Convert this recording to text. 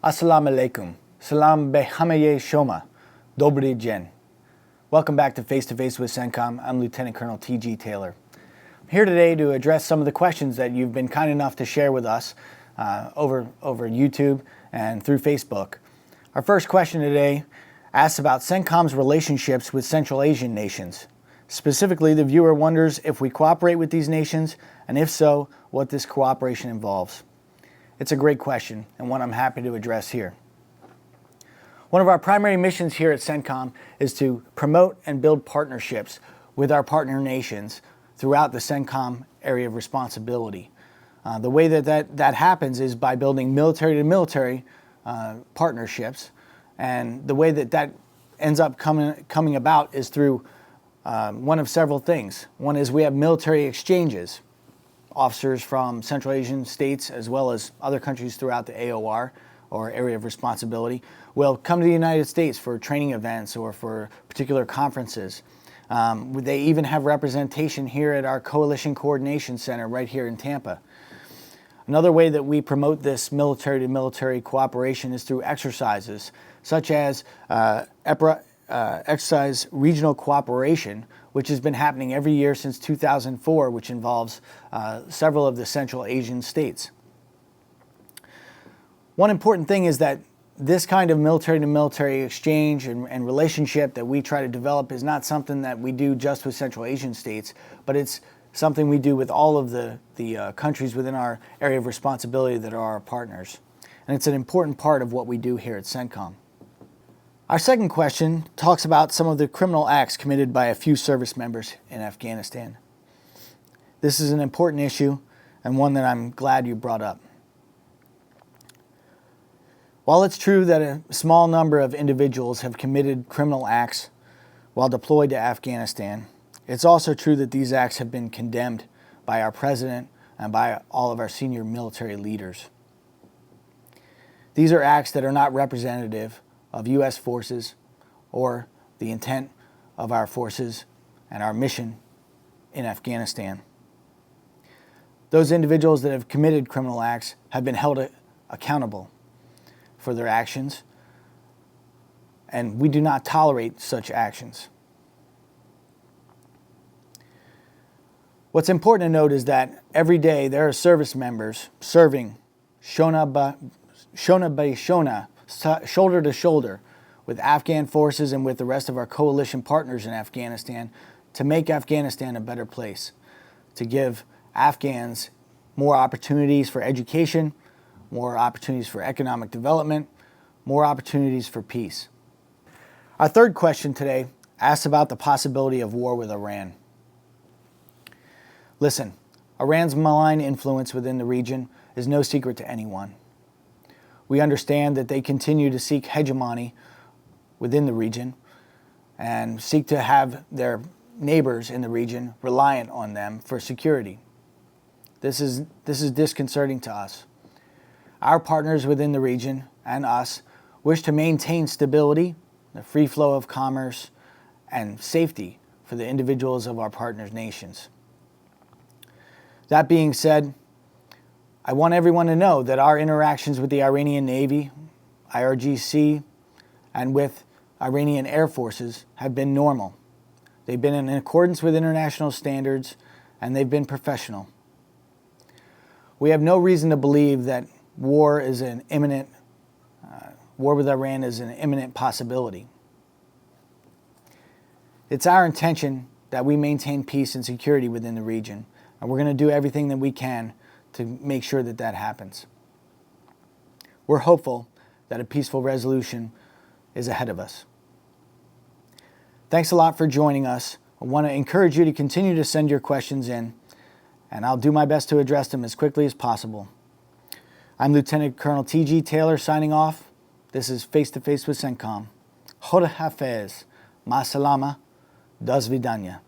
Assalamu alaikum. Salam behamaye shoma. Dobry jen. Welcome back to Face with Sentcom. I'm Lieutenant Colonel T.G. Taylor. I'm here today to address some of the questions that you've been kind enough to share with us over YouTube and through Facebook. Our first question today asks about Centcom's relationships with Central Asian nations. Specifically, the viewer wonders if we cooperate with these nations, and if so, what this cooperation involves. It's a great question, and one I'm happy to address here. One of our primary missions here at Centcom is to promote and build partnerships with our partner nations throughout the Centcom area of responsibility. The way that happens is by building military-to-military partnerships, and the way that ends up coming about is through one of several things. One is we have military exchanges. Officers from Central Asian states as well as other countries throughout the AOR, or area of responsibility, will come to the United States for training events or for particular conferences. They even have representation here at our Coalition Coordination Center right here in Tampa. Another way that we promote this military-to-military cooperation is through exercises, such as exercise regional cooperation, which has been happening every year since 2004, which involves several of the Central Asian states. One important thing is that this kind of military-to-military exchange and relationship that we try to develop is not something that we do just with Central Asian states, but it's something we do with all of the countries within our area of responsibility that are our partners. And it's an important part of what we do here at Centcom. Our second question talks about some of the criminal acts committed by a few service members in Afghanistan. This is an important issue and one that I'm glad you brought up. While it's true that a small number of individuals have committed criminal acts while deployed to Afghanistan, it's also true that these acts have been condemned by our president and by all of our senior military leaders. These are acts that are not representative of U.S. forces or the intent of our forces and our mission in Afghanistan. Those individuals that have committed criminal acts have been held accountable for their actions, and we do not tolerate such actions. What's important to note is that every day there are service members serving Shona by Shona, shoulder to shoulder with Afghan forces and with the rest of our coalition partners in Afghanistan to make Afghanistan a better place, to give Afghans more opportunities for education, more opportunities for economic development, more opportunities for peace. Our third question today asks about the possibility of war with Iran. Listen, Iran's malign influence within the region is no secret to anyone. We understand that they continue to seek hegemony within the region and seek to have their neighbors in the region reliant on them for security. This is disconcerting to us. Our partners within the region and us wish to maintain stability, the free flow of commerce, and safety for the individuals of our partners' nations. That being said, I want everyone to know that our interactions with the Iranian Navy, IRGC, and with Iranian Air Forces have been normal. They've been in accordance with international standards, and they've been professional. We have no reason to believe that war with Iran is an imminent possibility. It's our intention that we maintain peace and security within the region, and we're going to do everything that we can to make sure that that happens. We're hopeful that a peaceful resolution is ahead of us. Thanks a lot for joining us. I want to encourage you to continue to send your questions in, and I'll do my best to address them as quickly as possible. I'm Lieutenant Colonel T.G. Taylor signing off. This is Face with Centcom. Khoda Hafez. Ma salama. Do svidanya.